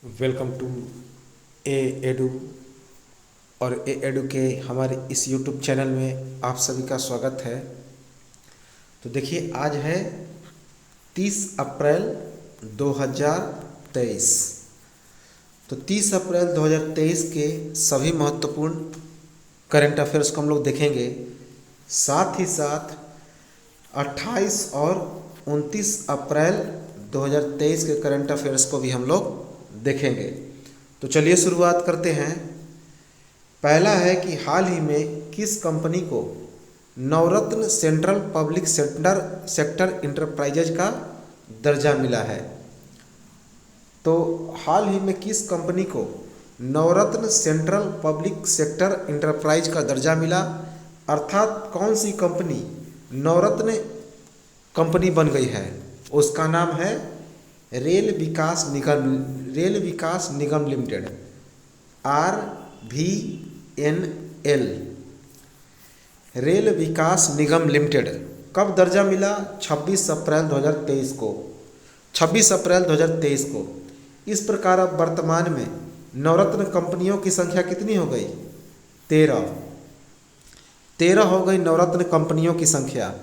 Welcome to A edu. और ए edu के हमारे इस यूट्यूब चैनल में आप सभी का स्वागत है। तो देखिए, आज है 30 अप्रैल 2023। तो 30 अप्रैल 2023 के सभी महत्वपूर्ण करंट अफेयर्स को हम लोग देखेंगे। साथ ही साथ 28 और 29 अप्रैल 2023 के करंट अफेयर्स को भी हम लोग देखेंगे। तो चलिए शुरुआत करते हैं। पहला है कि हाल ही में किस कंपनी को नवरत्न सेंट्रल पब्लिक सेक्टर इंटरप्राइजेज का दर्जा मिला है। तो हाल ही में किस कंपनी को नवरत्न सेंट्रल पब्लिक सेक्टर इंटरप्राइज का दर्जा मिला, अर्थात कौन सी कंपनी नवरत्न कंपनी बन गई है, उसका नाम है रेल विकास निगम लिमिटेड, RVNL, रेल विकास निगम लिमिटेड। कब दर्जा मिला? 26 अप्रैल 2023 को। 26 अप्रैल 2023 को। इस प्रकार अब वर्तमान में नवरत्न कंपनियों की संख्या कितनी हो गई? 13 हो गई नवरत्न कंपनियों की संख्या।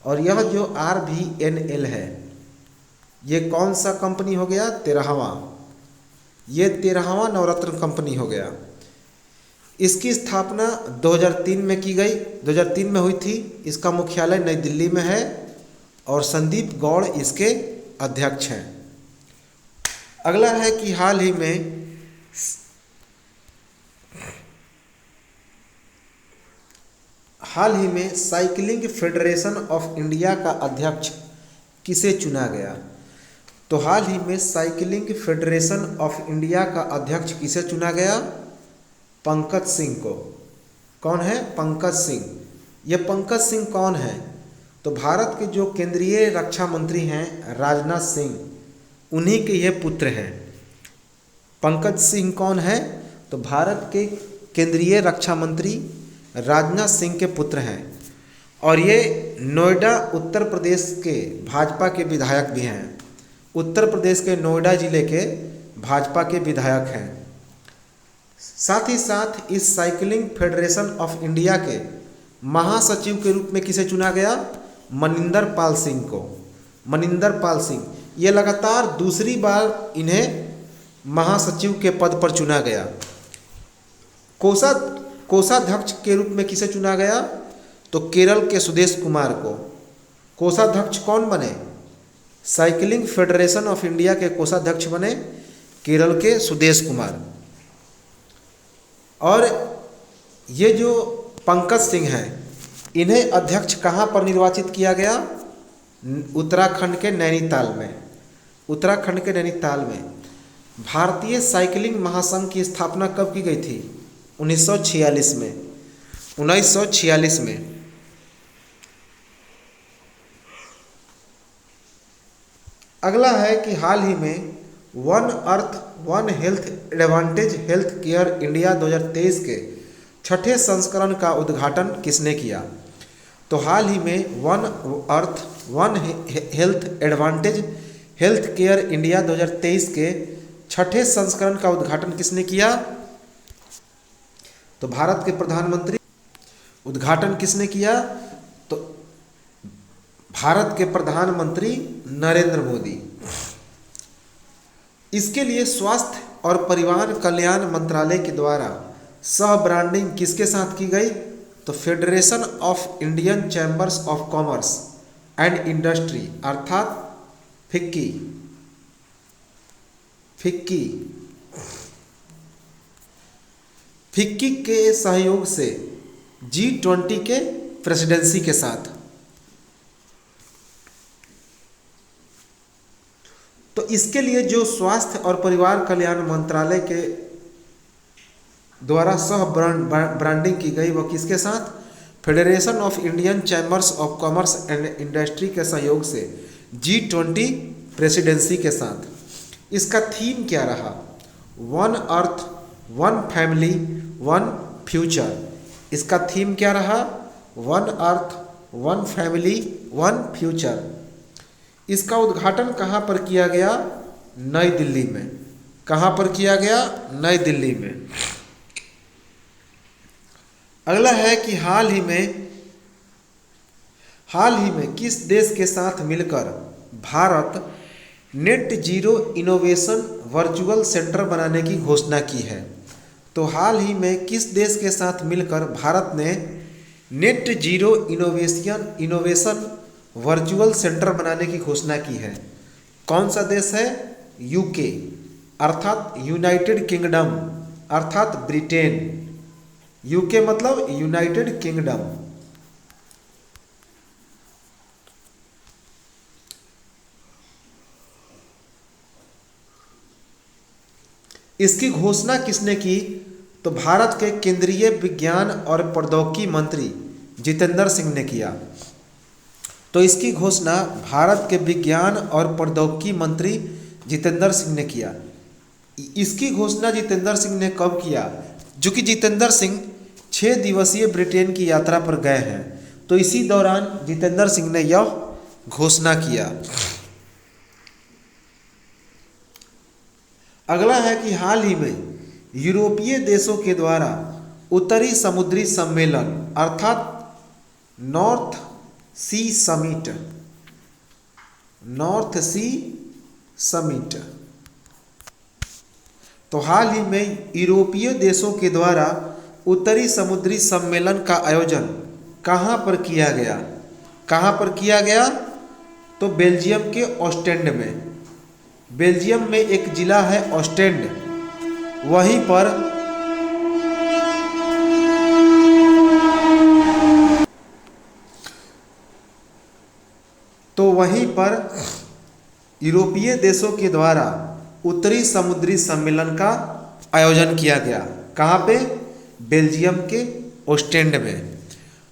और यह जो RVNL है, ये कौन सा कंपनी हो गया? 13वां। ये 13वां नवरत्न कंपनी हो गया। इसकी स्थापना 2003 में की गई, 2003 में हुई थी। इसका मुख्यालय नई दिल्ली में है और संदीप गौड़ इसके अध्यक्ष हैं। अगला है कि हाल ही में साइकिलिंग फेडरेशन ऑफ इंडिया का अध्यक्ष किसे चुना गया? तो हाल ही में साइकिलिंग फेडरेशन ऑफ इंडिया का अध्यक्ष किसे चुना गया? पंकज सिंह को। कौन है? पंकज सिंह। ये पंकज सिंह कौन है? तो भारत के जो केंद्रीय रक्षा मंत्री हैं राजनाथ सिंह, उन्हीं के ये पुत्र हैं। पंकज सिंह कौन है? तो भारत के केंद्रीय रक्षा मंत्री राजनाथ सिंह के पुत्र हैं। और ये नोएडा उत्तर प्रदेश के भाजपा के विधायक भी हैं। उत्तर प्रदेश के नोएडा जिले के भाजपा के विधायक हैं। साथ ही साथ इस साइकिलिंग फेडरेशन ऑफ इंडिया के महासचिव के रूप में किसे चुना गया? मनिंदर पाल सिंह को। मनिंदर पाल सिंह, ये लगातार दूसरी बार इन्हें महासचिव के पद पर चुना गया। कोषाध्यक्ष के रूप में किसे चुना गया? तो केरल के सुदेश कुमार को। कोषाध्यक्ष कौन बने? साइकिलिंग फेडरेशन ऑफ इंडिया के कोषाध्यक्ष बने केरल के सुदेश कुमार। और ये जो पंकज सिंह हैं, इन्हें अध्यक्ष कहाँ पर निर्वाचित किया गया? उत्तराखंड के नैनीताल में। उत्तराखंड के नैनीताल में। भारतीय साइकिलिंग महासंघ की स्थापना कब की गई थी? 1946 में। 1946 में। अगला है कि हाल ही में one earth one health advantage health care India 2023 के 6ठे संस्करण का उद्घाटन किसने किया? तो हाल ही में one earth one health advantage health care India 2023 के 6ठे संस्करण का उद्घाटन किसने किया? तो भारत के प्रधानमंत्री। उद्घाटन किसने किया? तो भारत के प्रधानमंत्री नरेंद्र मोदी। इसके लिए स्वास्थ्य और परिवार कल्याण मंत्रालय के द्वारा सह ब्रांडिंग किसके साथ की गई? तो federation of Indian chambers of commerce and industry, अर्थात फिक्की के सहयोग से G20 के प्रेसिडेंसी के साथ। तो इसके लिए जो स्वास्थ्य और परिवार कल्याण मंत्रालय के द्वारा सह ब्रांडिंग की गई, वो किसके साथ? Federation of Indian chambers of commerce and industry के सहयोग से G20 प्रेसिडेंसी के साथ। इसका थीम क्या रहा? One earth one family one future. इसका थीम क्या रहा? One earth one family one future. इसका उद्घाटन कहाँ पर किया गया? नई दिल्ली में। कहाँ पर किया गया? नई दिल्ली में। अगला है कि हाल ही में किस देश के साथ मिलकर Bharat net zero innovation virtual centre बनाने की घोषणा की है? तो हाल ही में किस देश के साथ मिलकर भारत ने net zero innovation virtual centre बनाने की घोषणा की है? कौन सा देश है? यूके अर्थात यूनाइटेड किंगडम अर्थात ब्रिटेन। यूके मतलब यूनाइटेड किंगडम। इसकी घोषणा किसने की? तो भारत के केंद्रीय विज्ञान और प्रौद्योगिकी मंत्री जितेंद्र सिंह ने किया। तो इसकी घोषणा भारत के विज्ञान और प्रौद्योगिकी मंत्री जितेंद्र सिंह ने किया। इसकी घोषणा जितेंद्र सिंह ने कब किया? जो कि जितेंद्र सिंह 6 दिवसीय ब्रिटेन की यात्रा पर गए हैं, तो इसी दौरान जितेंद्र सिंह ने यह घोषणा किया। अगला है कि हाल ही में यूरोपीय देशों के द्वारा उत्तरी समुद्री सम्मेलन अर्थात नॉर्थ सी समिट, तो हाल ही में यूरोपीय देशों के द्वारा उत्तरी समुद्री सम्मेलन का आयोजन कहाँ पर किया गया? कहाँ पर किया गया? तो बेल्जियम के ओस्टेंड में। बेल्जियम में एक जिला है ओस्टेंड, वहीं पर यूरोपीय देशों के द्वारा उत्तरी समुद्री सम्मेलन का आयोजन किया गया। कहाँ पे? बेल्जियम के ओस्टेंड में।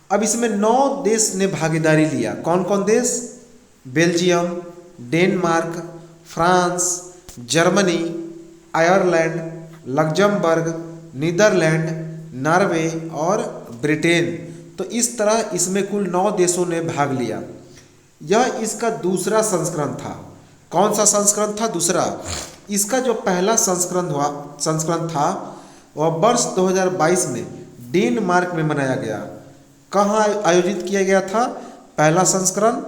अब इसमें 9 देश ने भागीदारी लिया। कौन कौन देश? Belgium, Denmark, France, Germany, Ireland, Luxembourg, Netherland, Norway और ब्रिटेन। तो इस तरह इसमें कुल 9 देशों ने भाग लिया। यह इसका दूसरा संस्करण था। कौन सा संस्करण था? दूसरा। इसका जो पहला संस्करण था वह वर्ष 2022 में डेनमार्क में मनाया गया। कहाँ आयोजित किया गया था पहला संस्करण?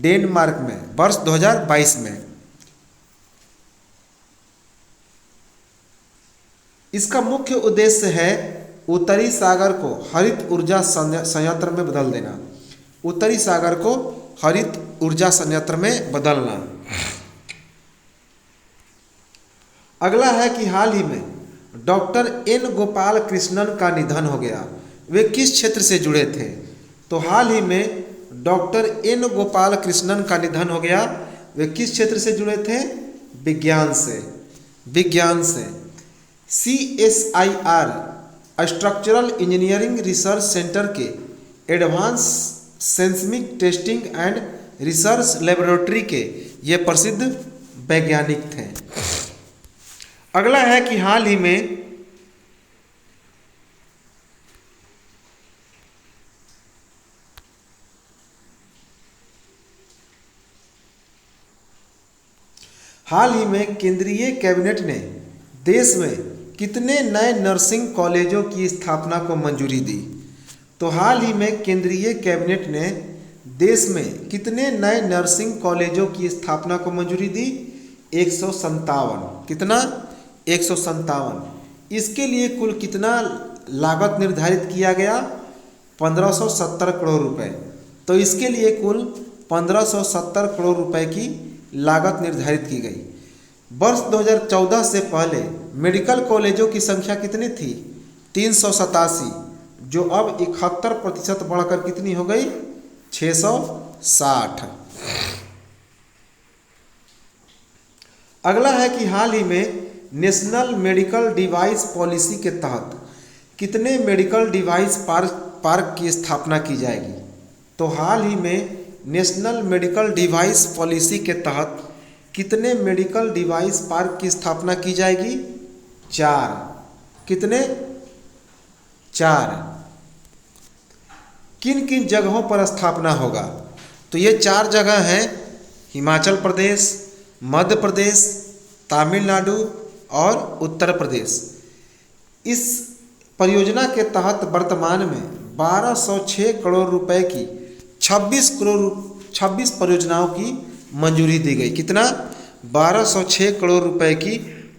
डेनमार्क में, वर्ष 2022 में। इसका मुख्य उद्देश्य है उत्तरी सागर को हरित ऊर्जा संयंत्र में बदल देना। उत्तरी सागर को हरित ऊर्जा संयंत्र में बदलना। अगला है कि हाल ही में डॉक्टर एन गोपाल कृष्णन का निधन हो गया। वे किस क्षेत्र से जुड़े थे? तो हाल ही में डॉक्टर एन गोपाल कृष्णन का निधन हो गया। वे किस क्षेत्र से जुड़े थे? विज्ञान से। CSIR structural engineering research centre के advance seismic testing and research laboratory के ये प्रसिद्ध वैज्ञानिक थे। अगला है कि हाल ही में केंद्रीय कैबिनेट ने देश में कितने नए नर्सिंग कॉलेजों की स्थापना को मंजूरी दी? तो हाल ही में केंद्रीय कैबिनेट ने देश में कितने नए नर्सिंग कॉलेजों की स्थापना को मंजूरी दी? 157। कितना? 157। इसके लिए कुल कितना लागत निर्धारित किया गया? 1570 करोड़ रुपए। तो इसके लिए कुल 1570 करोड़ रुपए की लागत निर्धारित की गई। वर्ष 2014 से पहले मेडिकल कॉलेजों की संख्या कितनी थी? 387, जो अब 71% बढ़कर कितनी हो गई? 660। अगला है कि हाल ही में नेशनल मेडिकल डिवाइस पॉलिसी के तहत कितने मेडिकल डिवाइस पार्क की स्थापना की जाएगी? तो हाल ही में नेशनल मेडिकल डिवाइस पॉलिसी के तहत कितने मेडिकल डिवाइस पार्क की स्थापना की जाएगी? 4। कितने? 4। किन किन जगहों पर स्थापना होगा? तो ये 4 जगह हैं: हिमाचल प्रदेश, मध्य प्रदेश, तमिलनाडु और उत्तर प्रदेश। इस परियोजना के तहत वर्तमान में 1206 करोड़ रुपए की 26 परियोजनाओं की मंजूरी दी गई। कितना? 1206 करोड़ रुपए की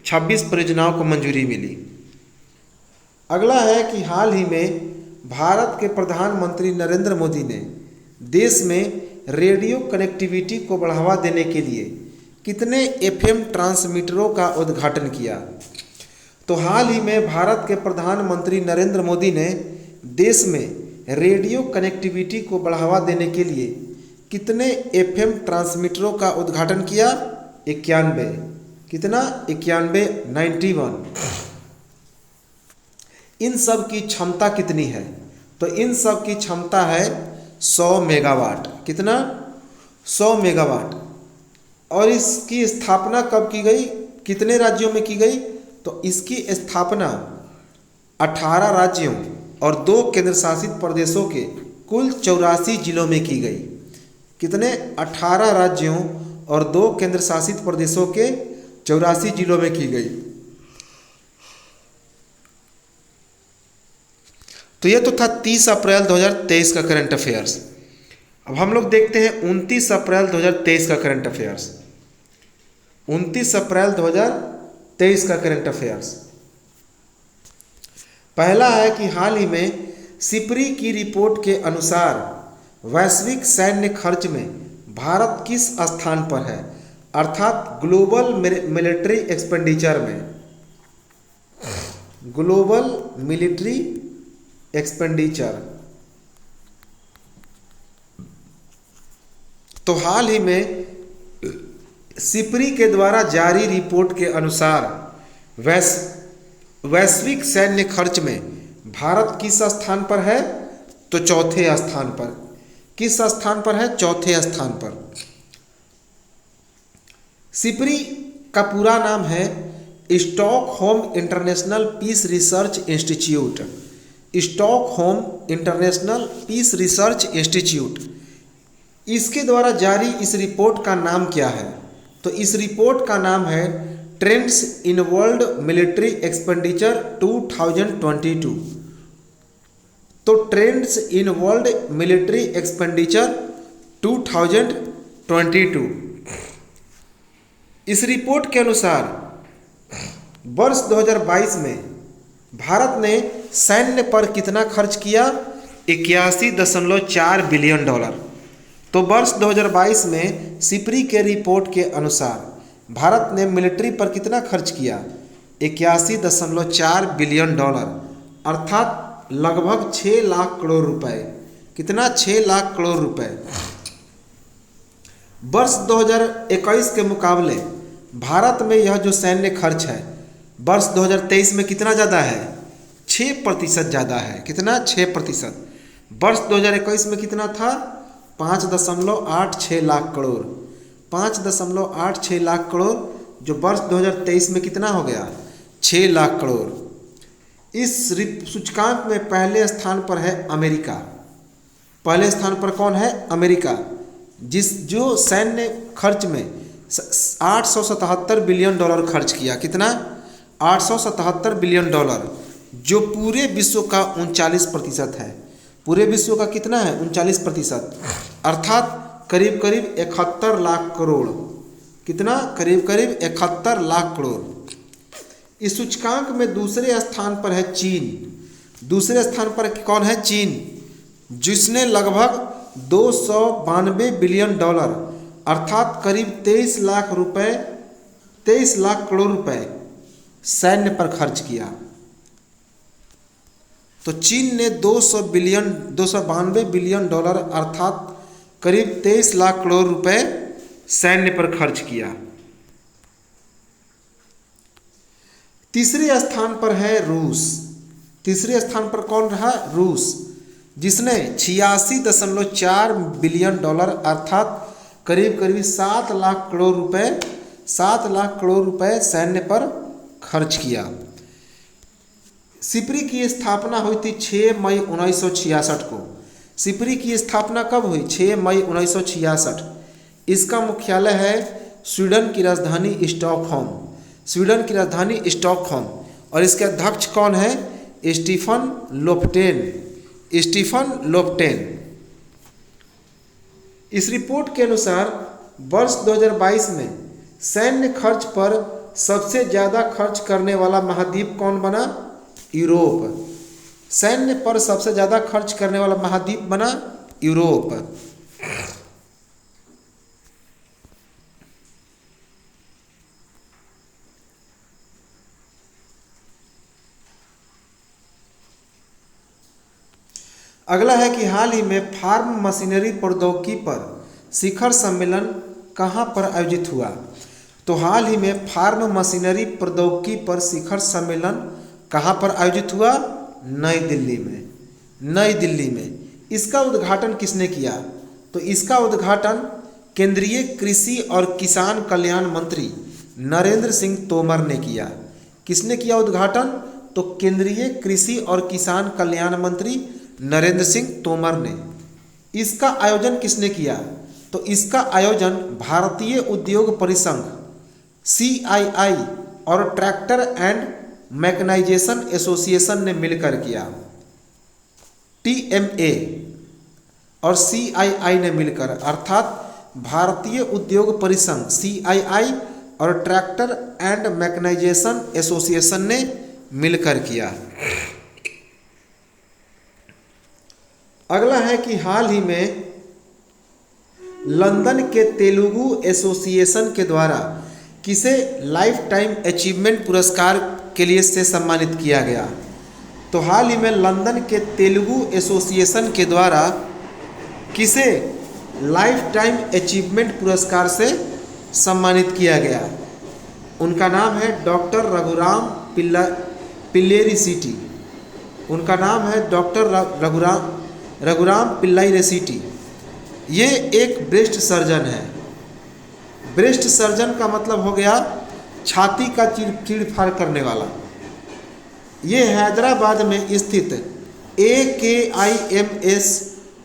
26 परियोजनाओं को मंजूरी मिली। अगला है कि हाल ही में भारत के प्रधानमंत्री नरेंद्र मोदी ने देश में रेडियो कनेक्टिविटी को बढ़ावा देने के लिए कितने एफएम ट्रांसमीटरों का उद्घाटन किया? तो हाल ही में भारत के प्रधानमंत्री नरेंद्र मोदी ने देश में रेडियो कनेक्टिविटी को बढ़ावा देने के लिए कितने एफएम ट्रांसमीटरों का उद्घाटन किया? 91। कितना? 91। इन सब की क्षमता कितनी है? तो इन सब की क्षमता है 100 मेगावाट। कितना? 100 मेगावाट। और इसकी स्थापना कब की गई? कितने राज्यों में की गई? तो इसकी स्थापना 18 राज्यों और 2 केंद्र शासित प्रदेशों के कुल 84 जिलों में की गई। कितने? 18 राज्यों और 2 केंद्र शासित प्रदेशों के 84 जिलों में की गई। तो ये तो था 30 अप्रैल 2023 का करंट अफेयर्स। अब हम लोग देखते हैं 29 अप्रैल 2023 का करंट अफेयर्स। 29 अप्रैल 2023 का करंट अफेयर्स। पहला है कि हाल ही में सिपरी की रिपोर्ट के अनुसार वैश्विक सैन्य खर्च में भारत किस स्थान पर है? अर्थात ग्लोबल मिलिट्री एक्सपेंडिचर में। Global military expenditure. तो हाल ही में सिपरी के द्वारा जारी रिपोर्ट के अनुसार वैश्विक सैन्य खर्च में भारत किस स्थान पर है? तो चौथे स्थान पर। किस स्थान पर है? चौथे स्थान पर। सिपरी का पूरा नाम है Stockholm International Peace Research Institute. Stockholm International Peace Research Institute. इसके द्वारा जारी इस रिपोर्ट का नाम क्या है? तो इस रिपोर्ट का नाम है trends in world military expenditure 2022। तो trends in world military expenditure 2022। इस रिपोर्ट के अनुसार वर्ष 2022 में भारत ने सैन्य पर कितना खर्च किया? 81.4 बिलियन डॉलर। तो वर्ष 2022 में सिपरी के रिपोर्ट के अनुसार भारत ने मिलिट्री पर कितना खर्च किया? 81.4 बिलियन डॉलर, अर्थात लगभग 6 लाख करोड़ रुपए। कितना? 6 लाख करोड़ रुपए। वर्ष 2021 के मुकाबले भारत में यह जो सैन्य खर्च है वर्ष 2023 में कितना ज़्यादा है? 6% ज़्यादा है। कितना? 6%। वर्ष 2021 में कितना था? 5.86 लाख करोड़। 5.86 लाख करोड़, जो वर्ष 2023 में कितना हो गया? 6 लाख करोड़। इस सूचकांक में पहले स्थान पर है अमेरिका। पहले स्थान पर कौन है? अमेरिका, जो सैन्य खर्च में 877 बिलियन डॉलर खर्च किया। कितना? 877 बिलियन डॉलर, जो पूरे विश्व का 39% है। पूरे विश्व का कितना है? 39%, अर्थात करीब करीब 71 लाख करोड़। कितना? करीब करीब 71 लाख करोड़। इस सूचकांक में दूसरे स्थान पर है चीन। दूसरे स्थान पर कौन है? चीन, जिसने लगभग 292 बिलियन डॉलर अर्थात करीब 23 लाख रुपए 23 लाख करोड़ रुपए सैन्य पर खर्च किया। तो चीन ने 292 बिलियन डॉलर अर्थात करीब 23 लाख करोड़ रुपए सैन्य पर खर्च किया। तीसरे स्थान पर है रूस। तीसरे स्थान पर कौन रहा? रूस, जिसने 86.4 बिलियन डॉलर अर्थात करीब करीब 7 लाख करोड़ रुपए 7 लाख करोड़ रुपए सैन्य पर खर्च किया। सिपरी की स्थापना हुई थी 6 मई 1966 को। सिपरी की स्थापना कब हुई? 6 मई 1966। इसका मुख्यालय है स्वीडन की राजधानी स्टॉकहोम। स्वीडन की राजधानी स्टॉकहोम। और इसके अध्यक्ष कौन है? स्टीफन लोफ्टेन। स्टीफन लोफ्टेन। इस रिपोर्ट के अनुसार वर्ष 2022 में सैन्य खर्च पर सबसे ज़्यादा खर्च करने वाला महाद्वीप कौन बना? यूरोप। सैन्य पर सबसे ज़्यादा खर्च करने वाला महाद्वीप बना यूरोप। अगला है कि हाल ही में फार्म मशीनरी प्रौद्योगिकी पर शिखर सम्मेलन कहाँ पर आयोजित हुआ? तो हाल ही में फार्म मशीनरी प्रौद्योगिकी पर शिखर सम्मेलन कहाँ पर आयोजित हुआ? नई दिल्ली में। नई दिल्ली में। इसका उद्घाटन किसने किया? तो इसका उद्घाटन केंद्रीय कृषि और किसान कल्याण मंत्री नरेंद्र सिंह तोमर ने किया। किसने किया उद्घाटन? तो केंद्रीय कृषि और किसान कल्याण मंत्री नरेंद्र सिंह तोमर ने। इसका आयोजन किसने किया? तो इसका आयोजन भारतीय उद्योग परिसंघ CII और ट्रैक्टर एंड मैकेनाइजेशन एसोसिएशन ने मिलकर किया। TMA और CII ने मिलकर, अर्थात भारतीय उद्योग परिसंघ CII और ट्रैक्टर एंड मैकेनाइजेशन एसोसिएशन ने मिलकर किया। अगला है कि हाल ही में लंदन के तेलुगु एसोसिएशन के द्वारा किसे लाइफ टाइम अचीवमेंट पुरस्कार के लिए से सम्मानित किया गया? तो हाल ही में लंदन के तेलुगु एसोसिएशन के द्वारा किसे लाइफ टाइम अचीवमेंट पुरस्कार से सम्मानित किया गया? उनका नाम है डॉक्टर रघुराम पिल्लेरी सिटी। उनका नाम है डॉक्टर रघुराम पिल्लाई रेसिटी। ये एक ब्रेस्ट सर्जन है। ब्रेस्ट सर्जन का मतलब हो गया छाती का चीरफाड़ करने वाला। ये हैदराबाद में स्थित AKIMS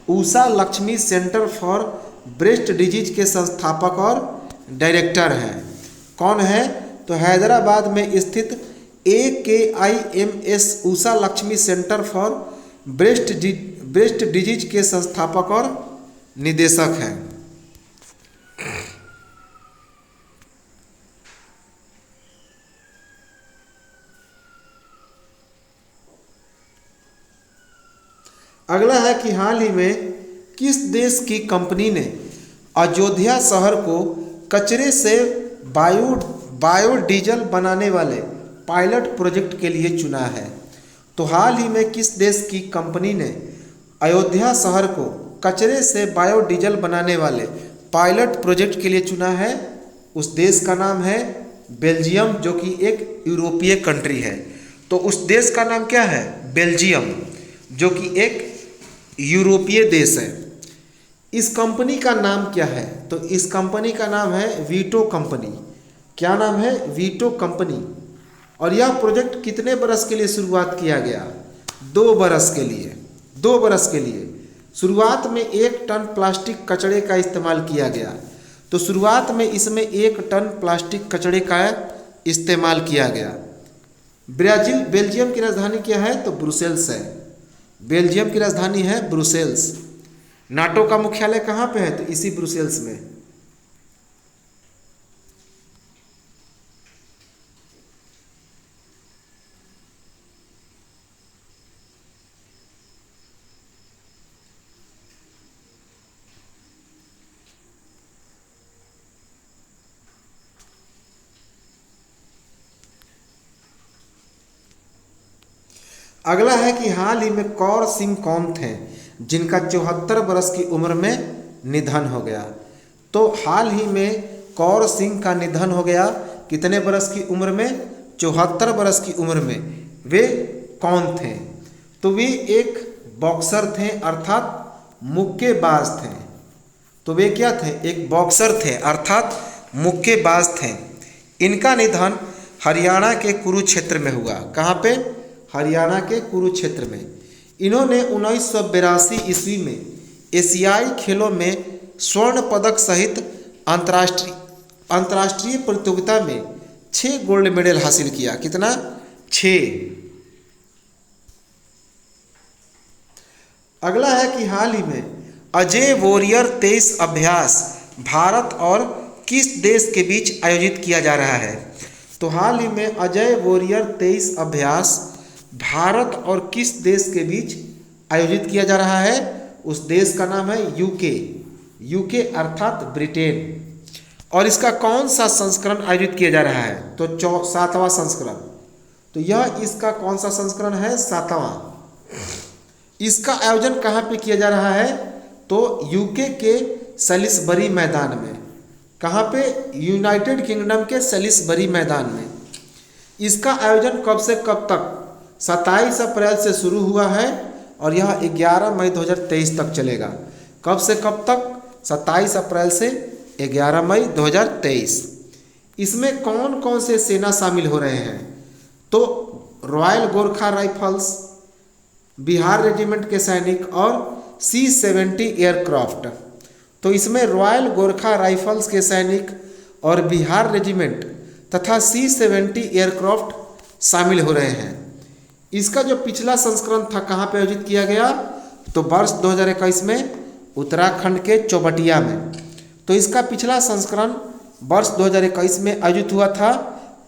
Usha Lakshmi centre for breast disease के संस्थापक और डायरेक्टर हैं। कौन है? तो हैदराबाद में स्थित AKIMS Usha Lakshmi centre for breast disease के संस्थापक और निदेशक हैं। अगला है कि हाल ही में किस देश की कंपनी ने अयोध्या शहर को कचरे से बायोडीजल बनाने वाले पायलट प्रोजेक्ट के लिए चुना है? तो हाल ही में किस देश की कंपनी ने अयोध्या शहर को कचरे से बायोडीजल बनाने वाले पायलट प्रोजेक्ट के लिए चुना है? उस देश का नाम है बेल्जियम, जो कि एक यूरोपीय कंट्री है। तो उस देश का नाम क्या है? बेल्जियम, जो कि एक यूरोपीय देश है। इस कंपनी का नाम क्या है? तो इस कंपनी का नाम है वीटो कंपनी। क्या नाम है? Veto company. और यह प्रोजेक्ट कितने बरस के लिए शुरुआत किया गया? 2 बरस के लिए। 2 बरस के लिए। शुरुआत में 1 टन प्लास्टिक कचड़े का इस्तेमाल किया गया। तो शुरुआत में इसमें 1 टन प्लास्टिक कचड़े का इस्तेमाल किया गया। बेल्जियम की राजधानी क्या है? तो ब्रुसेल्स है। बेल्जियम की राजधानी है ब्रुसेल्स। नाटो का मुख्यालय कहाँ पे है? तो इसी ब्रुसेल्स में। अगला है कि हाल ही में कौर सिंह कौन थे जिनका 74 बरस की उम्र में निधन हो गया? तो हाल ही में कौर सिंह का निधन हो गया। कितने बरस की उम्र में? 74 बरस की उम्र में। वे कौन थे? तो वे एक बॉक्सर थे, अर्थात मुक्केबाज थे। तो वे क्या थे? एक बॉक्सर थे, अर्थात मुक्केबाज थे। इनका निधन हरियाणा के कुरुक्षेत्र में हुआ। कहाँ पे? हरियाणा के कुरुक्षेत्र में। इन्होंने 1982 ईस्वी में एशियाई खेलों में स्वर्ण पदक सहित अंतर्राष्ट्रीय प्रतियोगिता में 6 गोल्ड मेडल हासिल किया। कितना? 6। अगला है कि हाल ही में अजय वॉरियर 23 अभ्यास भारत और किस देश के बीच आयोजित किया जा रहा है? तो हाल ही में अजय वॉरियर 23 अभ्यास भारत और किस देश के बीच आयोजित किया जा रहा है? उस देश का नाम है यूके। यूके अर्थात ब्रिटेन। और इसका कौन सा संस्करण आयोजित किया जा रहा है? तो 7वां संस्करण। तो यह इसका कौन सा संस्करण है? 7वां। इसका आयोजन कहाँ पे किया जा रहा है? तो यूके के सैलिसबरी मैदान में। कहाँ पे? यूनाइटेड किंगडम के सैलिसबरी मैदान में। इसका आयोजन कब से कब तक? 27 अप्रैल से शुरू हुआ है और यह 11 मई 2023 तक चलेगा। कब से कब तक? 27 अप्रैल से 11 मई 2023। इसमें कौन कौन से सेना शामिल हो रहे हैं? तो royal Gorkha rifles, Bihar regiment के सैनिक और C-70 एयरक्राफ्ट। तो इसमें रॉयल गोरखा राइफल्स के सैनिक और बिहार रेजिमेंट तथा C-70 एयरक्राफ्ट शामिल हो रहे हैं। इसका जो पिछला संस्करण था कहाँ पे आयोजित किया गया? तो वर्ष 2021 में उत्तराखंड के चौबटिया में। तो इसका पिछला संस्करण वर्ष 2021 में आयोजित हुआ था।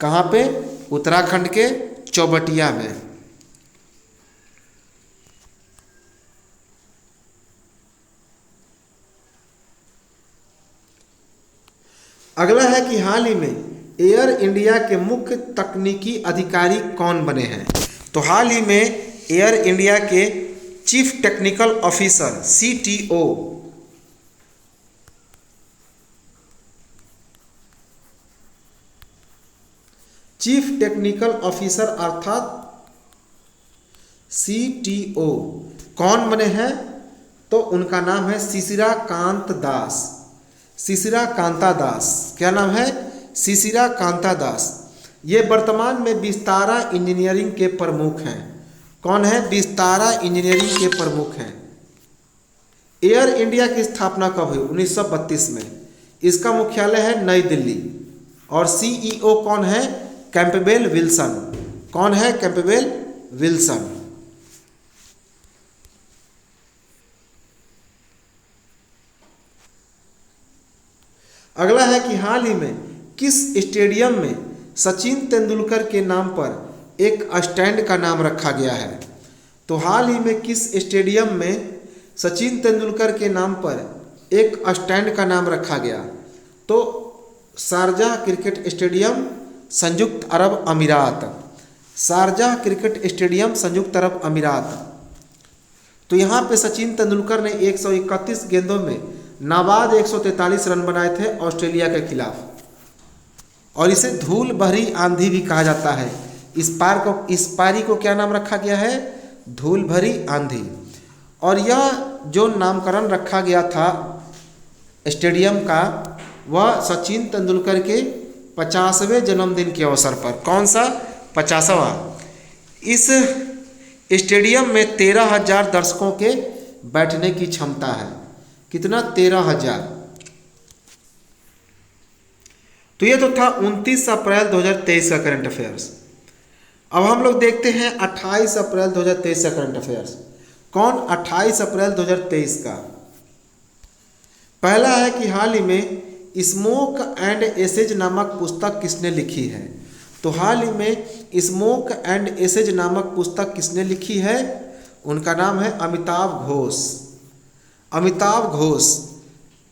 कहाँ पे? उत्तराखंड के चौबटिया में। अगला है कि हाल ही में एयर इंडिया के मुख्य तकनीकी अधिकारी कौन बने हैं? तो हाल ही में एयर इंडिया के chief technical officer CTO chief technical officer अर्थात CTO कौन बने हैं? तो उनका नाम है शिशिरा कांत दास। शिशिरा कांता दास। क्या नाम है? शिशिरा कांता दास। ये वर्तमान में विस्तारा इंजीनियरिंग के प्रमुख हैं। कौन है? विस्तारा इंजीनियरिंग के प्रमुख हैं। एयर इंडिया की स्थापना कब हुई? 1932 में। इसका मुख्यालय है नई दिल्ली। और CEO कौन है? Campbell Wilson. कौन है? Campbell Wilson. अगला है कि हाल ही में किस स्टेडियम में सचिन तेंदुलकर के नाम पर एक स्टैंड का नाम रखा गया है? तो हाल ही में किस स्टेडियम में सचिन तेंदुलकर के नाम पर एक स्टैंड का नाम रखा गया? तो शारजाह क्रिकेट स्टेडियम, संयुक्त अरब अमीरात। शारजाह क्रिकेट स्टेडियम, संयुक्त अरब अमीरात। तो यहाँ पे सचिन तेंदुलकर ने 131 गेंदों में नाबाद 143 रन बनाए थे ऑस्ट्रेलिया के खिलाफ। और इसे धूल भरी आंधी भी कहा जाता है। इस पारी को क्या नाम रखा गया है? धूल भरी आंधी। और यह जो नामकरण रखा गया था स्टेडियम का, वह सचिन तेंदुलकर के 50वें जन्मदिन के अवसर पर। कौन सा? 50वां। इस स्टेडियम में 13,000 दर्शकों के बैठने की क्षमता है। कितना? 13,000। तो ये तो था 29 अप्रैल 2023 का करंट अफेयर्स। अब हम लोग देखते हैं 28 अप्रैल 2023 का करंट अफेयर्स। कौन? 28 अप्रैल 2023 का। पहला है कि हाल ही में स्मोक एंड एसेज नामक पुस्तक किसने लिखी है? तो हाल ही में स्मोक एंड एसेज नामक पुस्तक किसने लिखी है? उनका नाम है अमिताभ घोष। अमिताभ घोष।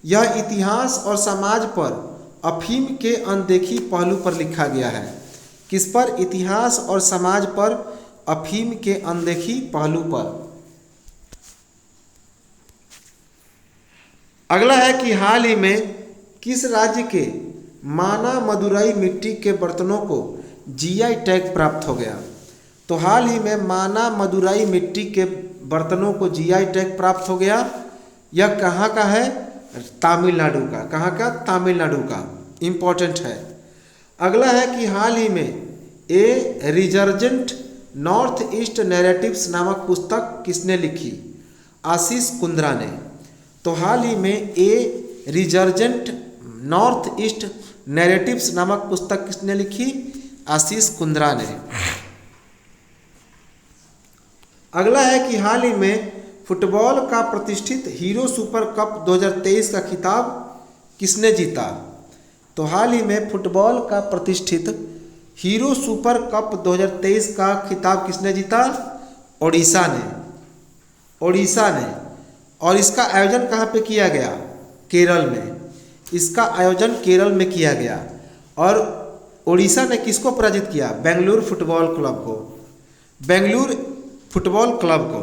यह इतिहास और समाज पर अफीम के अनदेखी पहलू पर लिखा गया है। किस पर? इतिहास और समाज पर अफीम के अनदेखी पहलू पर। अगला है कि हाल ही में किस राज्य के माना मदुरई मिट्टी के बर्तनों को GI टैग प्राप्त हो गया? तो हाल ही में माना मदुरई मिट्टी के बर्तनों को GI टैग प्राप्त हो गया। यह कहाँ का है? तमिलनाडु का। कहाँ का? तमिलनाडु का। इम्पोर्टेंट है। अगला है कि हाल ही में ए रिजर्जेंट नॉर्थ ईस्ट नैरेटिव्स नामक पुस्तक किसने लिखी? आशीष कुंद्रा ने। तो हाल ही में ए रिजर्जेंट नॉर्थ ईस्ट नैरेटिव्स नामक पुस्तक किसने लिखी? आशीष कुंद्रा ने। अगला है कि हाल ही में फुटबॉल का प्रतिष्ठित हीरो सुपर कप 2023 का खिताब किसने जीता? तो हाल ही में फुटबॉल का प्रतिष्ठित हीरो सुपर कप 2023 का खिताब किसने जीता? ओडिशा ने। ओडिशा ने। और इसका आयोजन कहाँ पे किया गया? केरल में। इसका आयोजन केरल में किया गया। और ओडिशा ने किसको पराजित किया? बेंगलुरु फुटबॉल क्लब को। बेंगलुरु फुटबॉल क्लब को।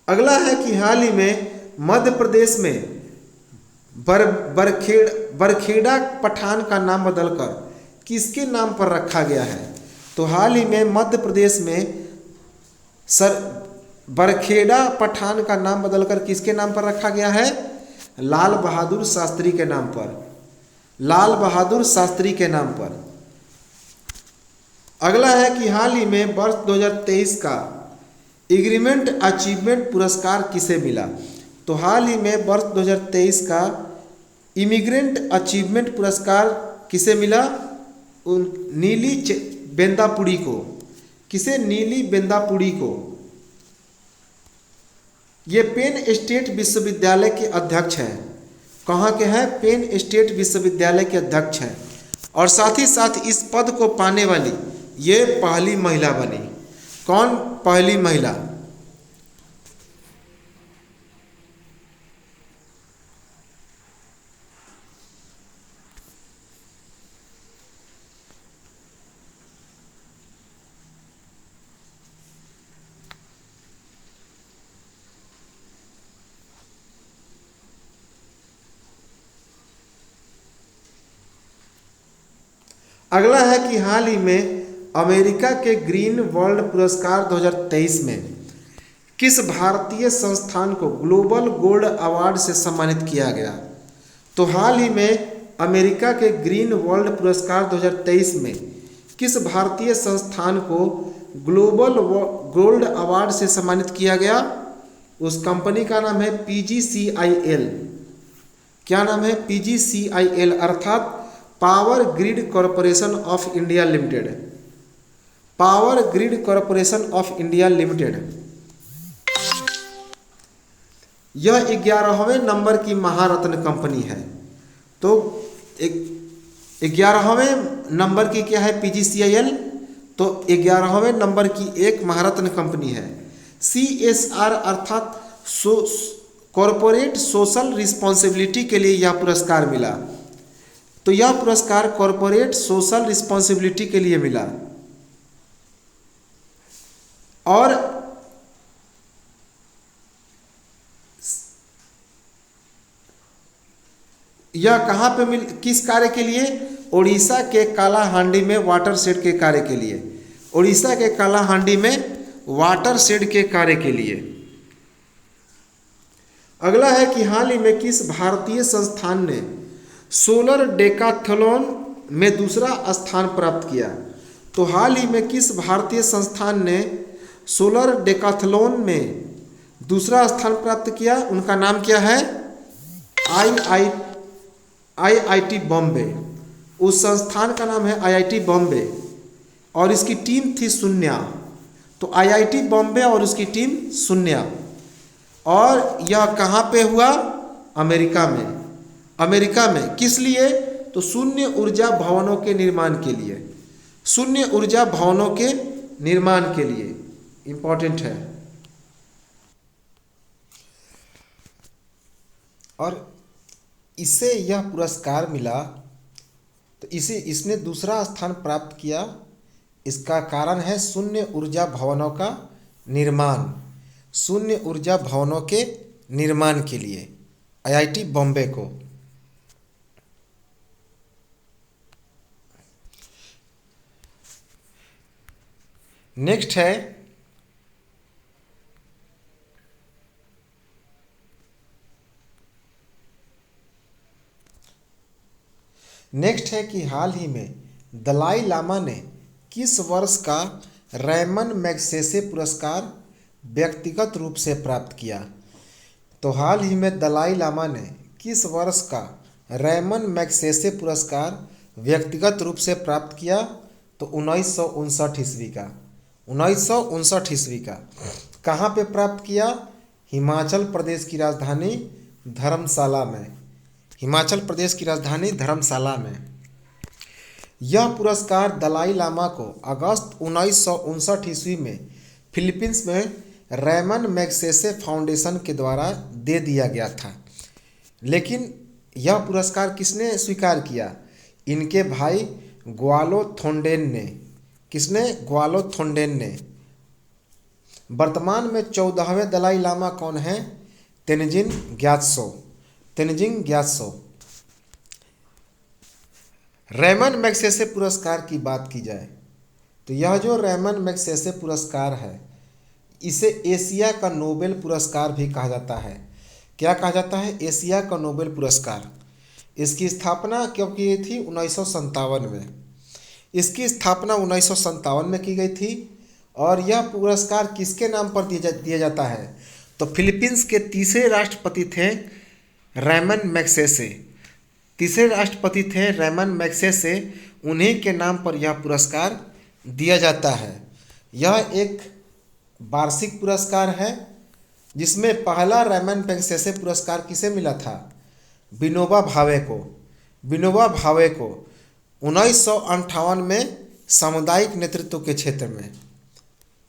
अगला है कि हाल ही में मध्य प्रदेश में बरखेड़ा पठान का नाम बदलकर किसके नाम पर रखा गया है? तो हाल ही में मध्य प्रदेश में बरखेड़ा पठान का नाम बदलकर किसके नाम पर रखा गया है? लाल बहादुर शास्त्री के नाम पर। लाल बहादुर शास्त्री के नाम पर। अगला है कि हाल ही में वर्ष 2023 का एग्रीमेंट अचीवमेंट पुरस्कार किसे मिला? तो हाल ही में वर्ष 2023 का इमिग्रेंट अचीवमेंट पुरस्कार किसे मिला? नीली बेंदापुरी को। किसे? नीली बेंदापुरी को। ये पेन स्टेट विश्वविद्यालय के अध्यक्ष हैं। कहाँ के हैं? पेन स्टेट विश्वविद्यालय के अध्यक्ष हैं। और साथ ही साथ इस पद को पाने वाली ये पहली महिला बनी। कौन पहली महिला? अगला है कि हाल ही में अमेरिका के ग्रीन वर्ल्ड पुरस्कार 2023 में किस भारतीय संस्थान को ग्लोबल गोल्ड अवार्ड से सम्मानित किया गया? तो हाल ही में अमेरिका के ग्रीन वर्ल्ड पुरस्कार 2023 में किस भारतीय संस्थान को ग्लोबल गोल्ड अवार्ड से सम्मानित किया गया? उस कंपनी का नाम है PGCIL। क्या नाम है? PGCIL अर्थात power grid corporation of India limited. Power grid corporation of India limited. यह 11वें नंबर की महारत्न कंपनी है। तो 11वें नंबर की क्या है? PGCIL। तो 11वें नंबर की एक महारत्न कंपनी है। CSR अर्थात कॉरपोरेट सोशल रिस्पॉन्सिबिलिटी के लिए यह पुरस्कार मिला। तो यह पुरस्कार कॉरपोरेट सोशल रिस्पॉन्सिबिलिटी के लिए मिला। और यह कहाँ पे किस कार्य के लिए? ओडिशा के कालाहांडी में वाटर शेड के कार्य के लिए। ओडिशा के कालाहांडी में वाटर शेड के कार्य के लिए। अगला है कि हाल ही में किस भारतीय संस्थान ने सोलर डेकाथलॉन में दूसरा स्थान प्राप्त किया? तो हाल ही में किस भारतीय संस्थान ने सोलर डेकाथलॉन में दूसरा स्थान प्राप्त किया? उनका नाम क्या है? IIT बॉम्बे। उस संस्थान का नाम है IIT बॉम्बे और इसकी टीम थी शून्य। तो IIT बॉम्बे और उसकी टीम शून्य। और यह कहाँ पे हुआ? अमेरिका में। अमेरिका में किस लिए? तो शून्य ऊर्जा भवनों के निर्माण के लिए। शून्य ऊर्जा भवनों के निर्माण के लिए इंपॉर्टेंट है। और इसे यह पुरस्कार मिला तो इसने दूसरा स्थान प्राप्त किया। इसका कारण है शून्य ऊर्जा भवनों का निर्माण। शून्य ऊर्जा भवनों के निर्माण के लिए IIT बॉम्बे को। नेक्स्ट है कि हाल ही में दलाई लामा ने किस वर्ष का रैमन मैग्सेसे पुरस्कार व्यक्तिगत रूप से प्राप्त किया? तो हाल ही में दलाई लामा ने किस वर्ष का रैमन मैग्सेसे पुरस्कार व्यक्तिगत रूप से प्राप्त किया? तो 1959 ईस्वी का, 1959 ईस्वी का। कहाँ पे प्राप्त किया? हिमाचल प्रदेश की राजधानी धर्मशाला में, हिमाचल प्रदेश की राजधानी धर्मशाला में। यह पुरस्कार दलाई लामा को अगस्त 1959 ईस्वी में फिलीपींस में रैमन मैग्सेसे फाउंडेशन के द्वारा दे दिया गया था। लेकिन यह पुरस्कार किसने स्वीकार किया? इनके भाई ग्वालो थोंडेन ने। किसने? ग्वालो थोंडेन ने। वर्तमान में 14वें दलाई लामा कौन है? तेनजिन ग्यात्सो, तेनजिन ग्यात्सो। रैमन मैग्सेसे पुरस्कार की बात की जाए तो यह जो रैमन मैग्सेसे पुरस्कार है इसे एशिया का नोबेल पुरस्कार भी कहा जाता है। क्या कहा जाता है? एशिया का नोबेल पुरस्कार। इसकी स्थापना कब की गई थी? 1957 में। इसकी स्थापना 1957 में की गई थी। और यह पुरस्कार किसके नाम पर दिया जाता है? तो फिलीपींस के तीसरे राष्ट्रपति थे रैमन मैग्सेसे। तीसरे राष्ट्रपति थे रैमन मैग्सेसे, उन्हीं के नाम पर यह पुरस्कार दिया जाता है। यह एक वार्षिक पुरस्कार है जिसमें पहला रैमन मैग्सेसे पुरस्कार किसे मिला था? विनोबा भावे को। विनोबा भावे को 1958 में सामुदायिक नेतृत्व के क्षेत्र में,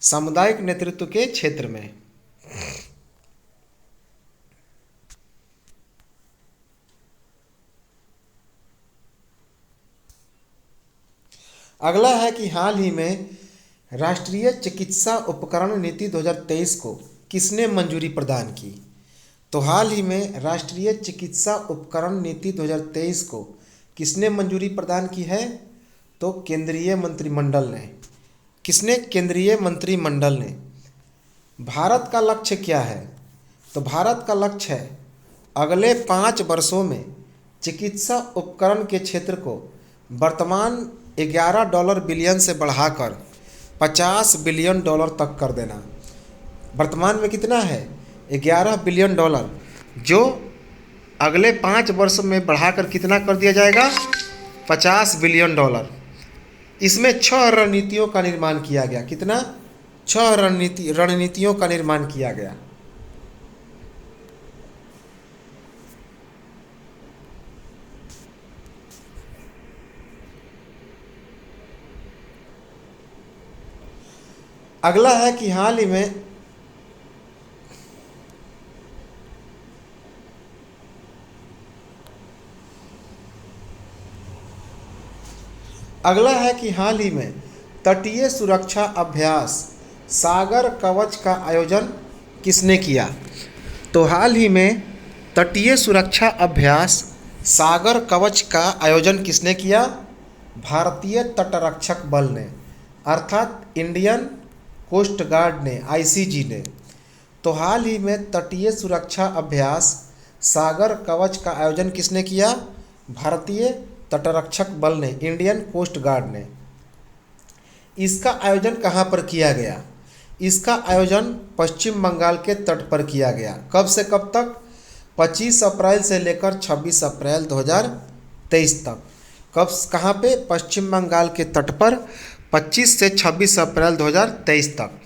सामुदायिक नेतृत्व के क्षेत्र में। अगला है कि हाल ही में राष्ट्रीय चिकित्सा उपकरण नीति 2023 को किसने मंजूरी प्रदान की? तो हाल ही में राष्ट्रीय चिकित्सा उपकरण नीति 2023 को किसने मंजूरी प्रदान की है? तो केंद्रीय मंत्रिमंडल ने। किसने? केंद्रीय मंत्रिमंडल ने। भारत का लक्ष्य क्या है? तो भारत का लक्ष्य है अगले 5 वर्षों में चिकित्सा उपकरण के क्षेत्र को वर्तमान $11 बिलियन से बढ़ाकर $50 बिलियन तक कर देना। वर्तमान में कितना है? $11 बिलियन, जो अगले 5 वर्ष में बढ़ाकर कितना कर दिया जाएगा? $50 बिलियन। इसमें 6 रणनीतियों का निर्माण किया गया। कितना? 6 रणनीतियों का निर्माण किया गया। अगला है कि हाल ही में तटीय सुरक्षा अभ्यास सागर कवच का आयोजन किसने किया? तो हाल ही में तटीय सुरक्षा अभ्यास सागर कवच का आयोजन किसने किया? भारतीय तटरक्षक बल ने, अर्थात इंडियन कोस्ट गार्ड ने, आईसीजी ने। तो हाल ही में तटीय सुरक्षा अभ्यास सागर कवच का आयोजन किसने किया? भारतीय तटरक्षक बल ने, इंडियन कोस्ट गार्ड ने। इसका आयोजन कहाँ पर किया गया? इसका आयोजन पश्चिम बंगाल के तट पर किया गया। कब से कब तक? 25 अप्रैल से लेकर 26 अप्रैल 2023 तक। कब, कहाँ पे? पश्चिम बंगाल के तट पर 25 से 26 अप्रैल 2023 तक।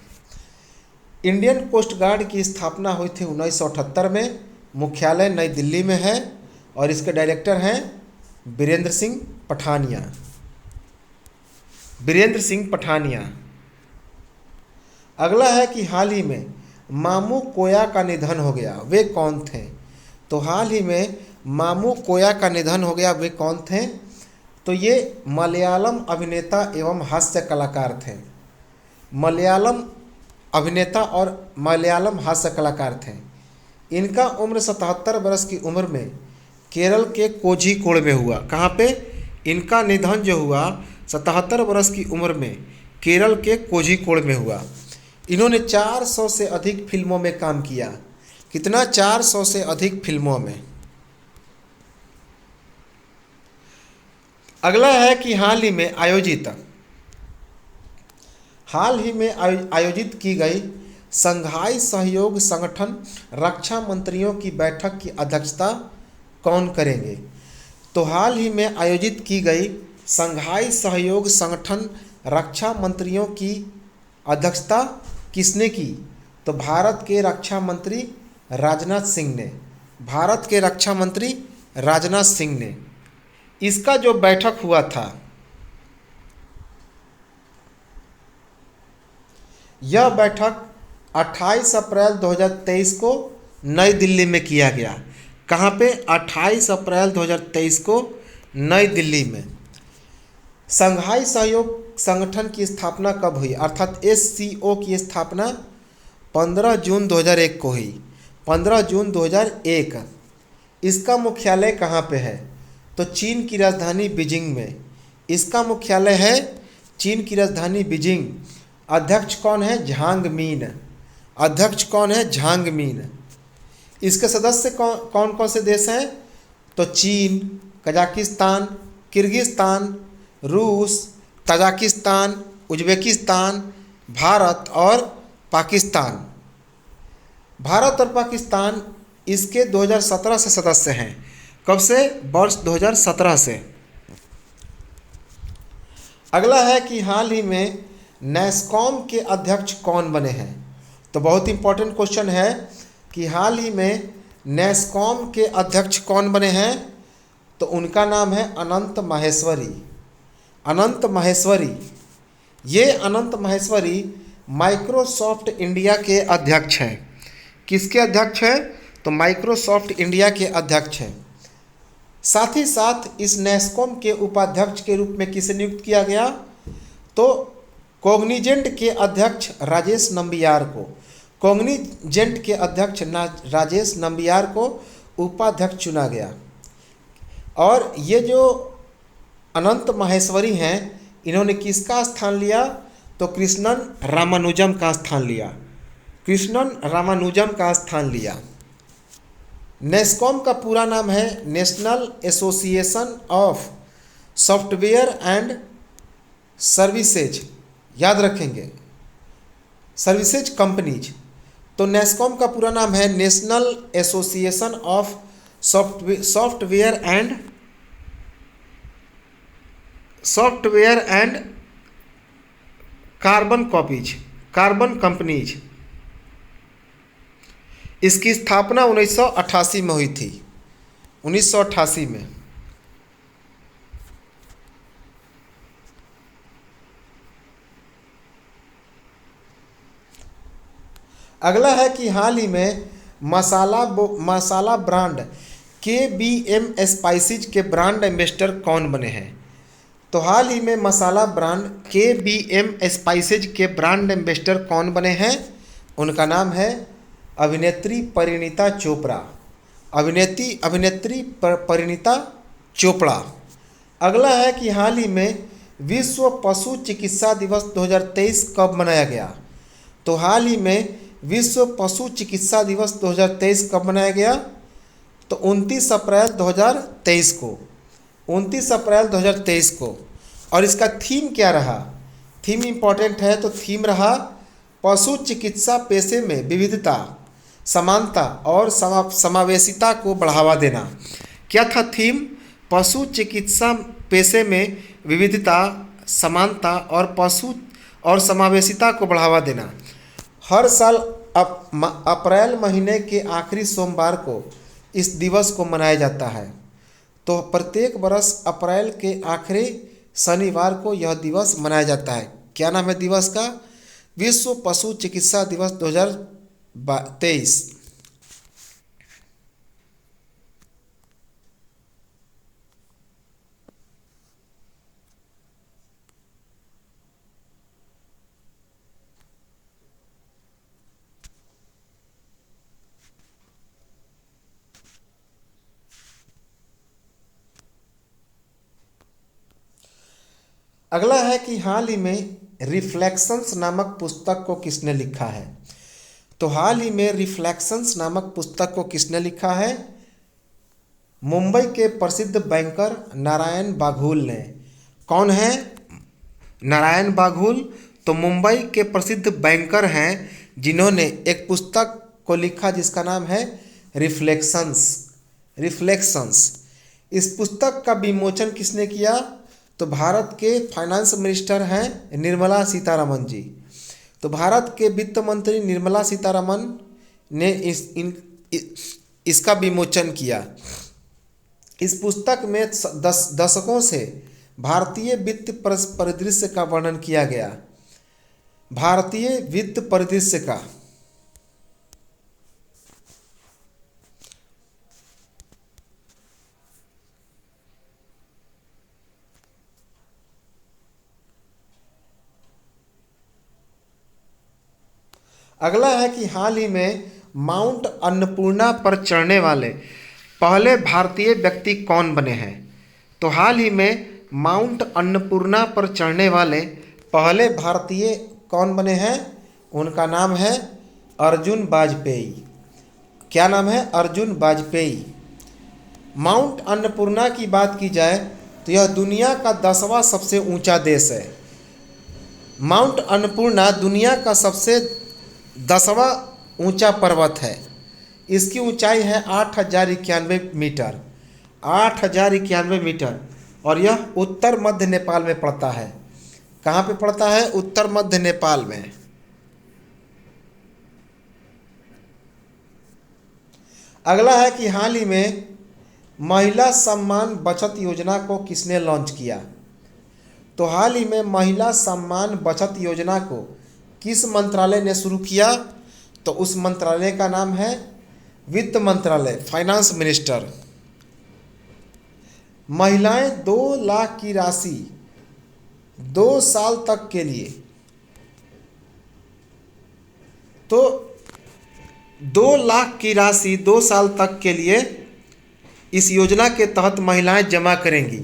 इंडियन कोस्ट गार्ड की स्थापना हुई थी 1978 में। मुख्यालय नई दिल्ली में है और इसके डायरेक्टर हैं बीरेंद्र सिंह पठानिया। बीरेंद्र सिंह पठानिया। अगला है कि हाल ही में मामू कोया का निधन हो गया, वे कौन थे? तो हाल ही में मामू कोया का निधन हो गया, वे कौन थे? तो ये मलयालम अभिनेता एवं हास्य कलाकार थे। मलयालम अभिनेता और मलयालम हास्य कलाकार थे। इनका उम्र 77 वर्ष की उम्र में केरल के कोझिकोड में हुआ। कहाँ पे? इनका निधन जो हुआ 77 वर्ष की उम्र में केरल के कोझिकोड में हुआ। इन्होंने 400 से अधिक फिल्मों में काम किया। कितना? 400 से अधिक फिल्मों में। अगला है कि हाल ही में आयोजित की गई शंघाई सहयोग संगठन रक्षा मंत्रियों की बैठक की अध्यक्षता कौन करेंगे? तो हाल ही में आयोजित की गई शंघाई सहयोग संगठन रक्षा मंत्रियों की अध्यक्षता किसने की? तो भारत के रक्षा मंत्री राजनाथ सिंह ने। भारत के रक्षा मंत्री राजनाथ सिंह ने। इसका जो बैठक हुआ था, यह बैठक 28 अप्रैल 2023 को नई दिल्ली में किया गया। कहाँ पे? 28 अप्रैल 2023 को नई दिल्ली में। शंघाई सहयोग संगठन की स्थापना कब हुई? अर्थात SCO की स्थापना 15 जून 2001 को हुई। 15 जून 2001। इसका मुख्यालय कहाँ पे है? तो चीन की राजधानी बीजिंग में। इसका मुख्यालय है चीन की राजधानी बीजिंग। अध्यक्ष कौन है? झांग मीन। अध्यक्ष कौन है? झांग मीन। इसके सदस्य कौन कौन से देश हैं? तो चीन, कजाकिस्तान, किर्गिस्तान, रूस, तजाकिस्तान, उज्बेकिस्तान, भारत और पाकिस्तान। भारत और पाकिस्तान इसके 2017 से सदस्य हैं। कब से? वर्ष 2017 से। अगला है कि हाल ही में नैस्कॉम के अध्यक्ष कौन बने हैं? तो बहुत इंपॉर्टेंट क्वेश्चन है कि हाल ही में नैस्कॉम के अध्यक्ष कौन बने हैं? तो उनका नाम है अनंत माहेश्वरी। अनंत माहेश्वरी। ये अनंत माहेश्वरी माइक्रोसॉफ्ट इंडिया के अध्यक्ष हैं। किसके अध्यक्ष हैं? तो माइक्रोसॉफ्ट इंडिया के अध्यक्ष हैं। साथ ही साथ इस नैस्कॉम के उपाध्यक्ष के रूप में किसे नियुक्त किया गया? तो कॉग्निजेंट के अध्यक्ष राजेश नंबियार को। कॉग्निजेंट के अध्यक्ष राजेश नंबियार को उपाध्यक्ष चुना गया। और ये जो अनंत माहेश्वरी हैं, इन्होंने किसका स्थान लिया? तो कृष्णन रामानुजम का स्थान लिया। कृष्णन रामानुजम का स्थान लिया। नेस्कॉम का पूरा नाम है national association of software and services. याद रखेंगे, सर्विसेज कंपनीज। तो नेस्कॉम का पूरा नाम है national association of software and carbon companies. इसकी स्थापना 1988 में हुई थी। 1988 में। अगला है कि हाल ही में मसाला ब्रांड KBM स्पाइसेज के ब्रांड एम्बेसडर कौन बने हैं? तो हाल ही में मसाला ब्रांड KBM स्पाइसेज के ब्रांड एम्बेसडर कौन बने हैं? उनका नाम है अभिनेत्री परिणीता चोपड़ा। अभिनेत्री परिणीता चोपड़ा। अगला है कि हाल ही में विश्व पशु चिकित्सा दिवस 2023 कब मनाया गया? तो हाल ही में विश्व पशु चिकित्सा दिवस 2023 कब मनाया गया? तो 29 अप्रैल 2023 को। 29 अप्रैल 2023 को। और इसका थीम क्या रहा? थीम इम्पॉर्टेंट है। तो थीम रहा पशु चिकित्सा पेशे में विविधता, समानता और समावेशिता को बढ़ावा देना। क्या था थीम? पशु चिकित्सा पेशे में विविधता, समानता और समावेशिता को बढ़ावा देना। हर साल अप्रैल महीने के आखिरी सोमवार को इस दिवस को मनाया जाता है। तो प्रत्येक वर्ष अप्रैल के आखिरी शनिवार को यह दिवस मनाया जाता है। क्या नाम है दिवस का? विश्व पशु चिकित्सा दिवस 2023। अगला है कि हाल ही में रिफ्लेक्शंस नामक पुस्तक को किसने लिखा है? तो हाल ही में रिफ्लेक्शंस नामक पुस्तक को किसने लिखा है? मुंबई के प्रसिद्ध बैंकर नारायण बाघुल ने। कौन है? नारायण बाघुल। तो मुंबई के प्रसिद्ध बैंकर हैं जिन्होंने एक पुस्तक को लिखा जिसका नाम है रिफ्लेक्शंस। रिफ्लेक्शंस। इस पुस्तक का विमोचन किसने किया? तो भारत के फाइनेंस मिनिस्टर हैं निर्मला सीतारमन जी। तो भारत के वित्त मंत्री निर्मला सीतारमन ने इसका विमोचन किया। इस पुस्तक में दशकों से भारतीय वित्त परिदृश्य का वर्णन किया गया। भारतीय वित्त परिदृश्य का अगला है कि हाल ही में माउंट अन्नपूर्णा पर चढ़ने वाले पहले भारतीय व्यक्ति कौन बने हैं? तो हाल ही में माउंट अन्नपूर्णा पर चढ़ने वाले पहले भारतीय कौन बने हैं? उनका नाम है अर्जुन वाजपेयी। क्या नाम है? अर्जुन वाजपेयी। माउंट अन्नपूर्णा की बात की जाए तो यह दुनिया का 10वां सबसे ऊंचा देश है। माउंट अन्नपूर्णा दुनिया का सबसे 10वां ऊंचा पर्वत है। इसकी ऊंचाई है 8,091 मीटर। 8,091 मीटर और यह उत्तर मध्य नेपाल में पड़ता है। कहाँ पे पड़ता है? उत्तर मध्य नेपाल में। अगला है कि हाल ही में महिला सम्मान बचत योजना को किसने लॉन्च किया? तो हाल ही में महिला सम्मान बचत योजना को किस मंत्रालय ने शुरू किया? तो उस मंत्रालय का नाम है वित्त मंत्रालय, फाइनेंस मिनिस्टर। महिलाएं 2 लाख की राशि 2 साल तक के लिए, तो 2 लाख की राशि 2 साल तक के लिए इस योजना के तहत महिलाएं जमा करेंगी,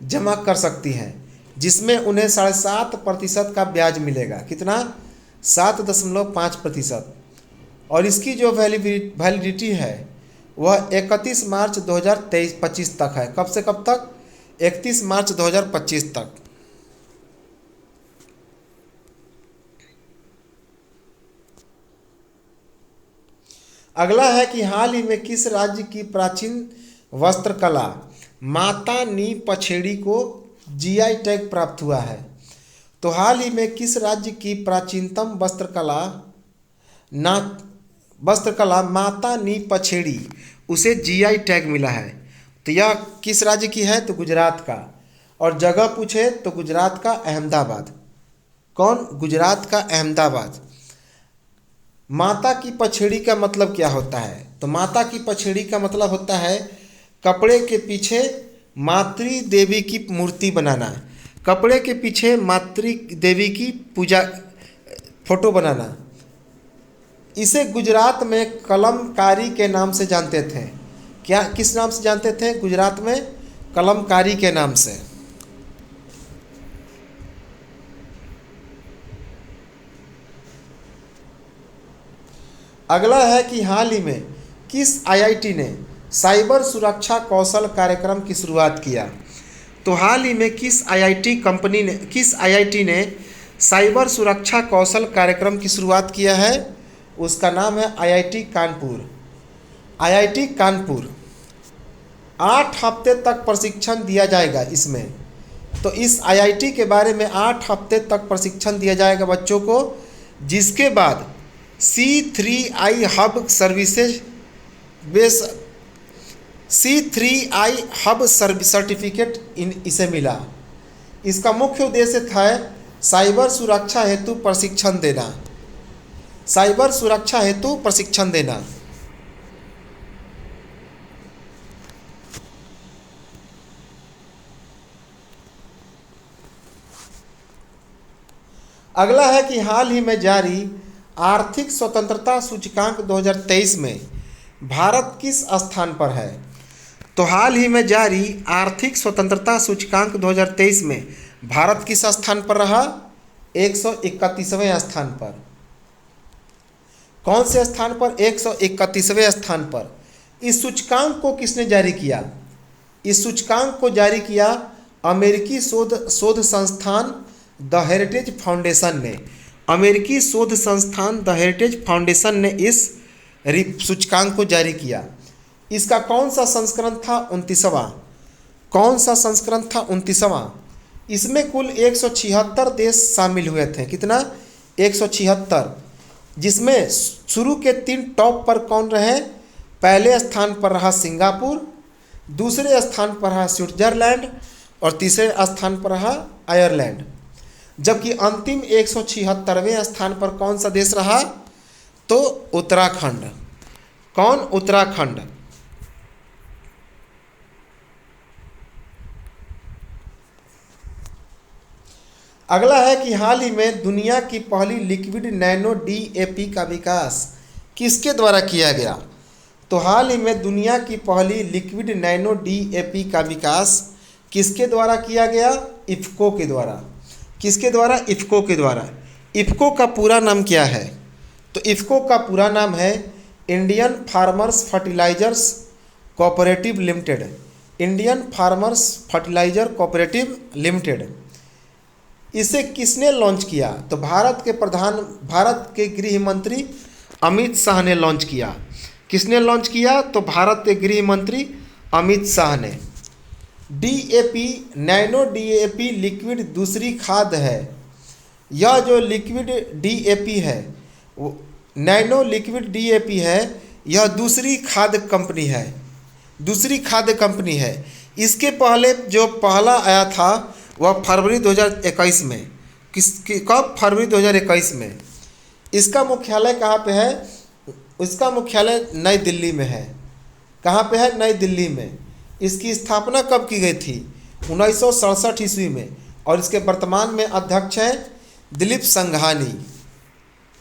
जमा कर सकती हैं, जिसमें उन्हें 7.5% का ब्याज मिलेगा। कितना? 7.5%। और इसकी जो वैलिडिटी है वह 31 मार्च 2025 तक है। कब से कब तक? 31 मार्च 2025 तक। अगला है कि हाल ही में किस राज्य की प्राचीन वस्त्रकला माता नी पछेड़ी को जीआई टैग प्राप्त हुआ है? तो हाल ही में किस राज्य की प्राचीनतम वस्त्रकला माता नी पछेड़ी उसे जीआई टैग मिला है? तो यह किस राज्य की है? तो गुजरात का। और जगह पूछे तो गुजरात का अहमदाबाद। कौन? गुजरात का अहमदाबाद। माता की पछेड़ी का मतलब क्या होता है? तो माता की पछेड़ी का मतलब होता है कपड़े के पीछे मातृ देवी की मूर्ति बनाना, कपड़े के पीछे मातृ देवी की पूजा फोटो बनाना। इसे गुजरात में कलमकारी के नाम से जानते थे। क्या? किस नाम से जानते थे? गुजरात में कलमकारी के नाम से। अगला है कि हाल ही में किस आईआईटी ने साइबर सुरक्षा कौशल कार्यक्रम की शुरुआत किया? तो हाल ही में किस आईआईटी ने साइबर सुरक्षा कौशल कार्यक्रम की शुरुआत किया है? उसका नाम है आईआईटी कानपुर। आईआईटी कानपुर 8 हफ्ते तक प्रशिक्षण दिया जाएगा इसमें। तो इस आईआईटी के बारे में 8 हफ्ते तक प्रशिक्षण दिया जाएगा बच्चों को, जिसके बाद C3I hub services base C3I hub certificate इसे मिला। इसका मुख्य उद्देश्य था साइबर सुरक्षा हेतु प्रशिक्षण देना। साइबर सुरक्षा हेतु प्रशिक्षण देना। अगला है कि हाल ही में जारी आर्थिक स्वतंत्रता सूचकांक 2023 में भारत किस स्थान पर है? तो हाल ही में जारी आर्थिक स्वतंत्रता सूचकांक 2023 में भारत किस स्थान पर रहा? 131वें स्थान पर। कौन से स्थान पर? 131वें स्थान पर। इस सूचकांक को किसने जारी किया? इस सूचकांक को जारी किया अमेरिकी शोध संस्थान द हेरिटेज फाउंडेशन ने। अमेरिकी शोध संस्थान द हेरिटेज फाउंडेशन ने इस सूचकांक को जारी किया। इसका कौन सा संस्करण था? 29वां। कौन सा संस्करण था? 29वां। इसमें कुल 176 देश शामिल हुए थे। कितना? 176। जिसमें शुरू के 3 टॉप पर कौन रहे? पहले स्थान पर रहा सिंगापुर, दूसरे स्थान पर रहा स्विट्जरलैंड और तीसरे स्थान पर रहा आयरलैंड। जबकि अंतिम 176वें स्थान पर कौन सा देश रहा? तो उत्तराखंड। कौन? उत्तराखंड। अगला है कि हाल ही में दुनिया की पहली लिक्विड नैनो डीएपी का विकास किसके द्वारा किया गया? तो हाल ही में दुनिया की पहली लिक्विड नैनो डीएपी का विकास किसके द्वारा किया गया? इफ्को के द्वारा। किसके द्वारा? इफ्को के द्वारा। इफ्को का पूरा नाम क्या है? तो इफ्को का पूरा नाम है Indian Farmers Fertilizers Cooperative Limited. Indian Farmers Fertilizer Cooperative Limited. इसे किसने लॉन्च किया? तो भारत के गृह मंत्री अमित शाह ने लॉन्च किया। किसने लॉन्च किया? तो भारत के गृह मंत्री अमित शाह ने। डीएपी नैनो डीएपी लिक्विड दूसरी खाद है। यह जो लिक्विड डीएपी है, वो नैनो लिक्विड डीएपी है, यह दूसरी खाद कंपनी है। दूसरी खाद्य कंपनी है। इसके पहले जो पहला आया था वह फरवरी 2021 में। कब? फरवरी 2021 में। इसका मुख्यालय कहाँ पे है? इसका मुख्यालय नई दिल्ली में है। कहाँ पे है? नई दिल्ली में। इसकी स्थापना कब की गई थी? 1967 ईस्वी में। और इसके वर्तमान में अध्यक्ष हैं दिलीप संघानी।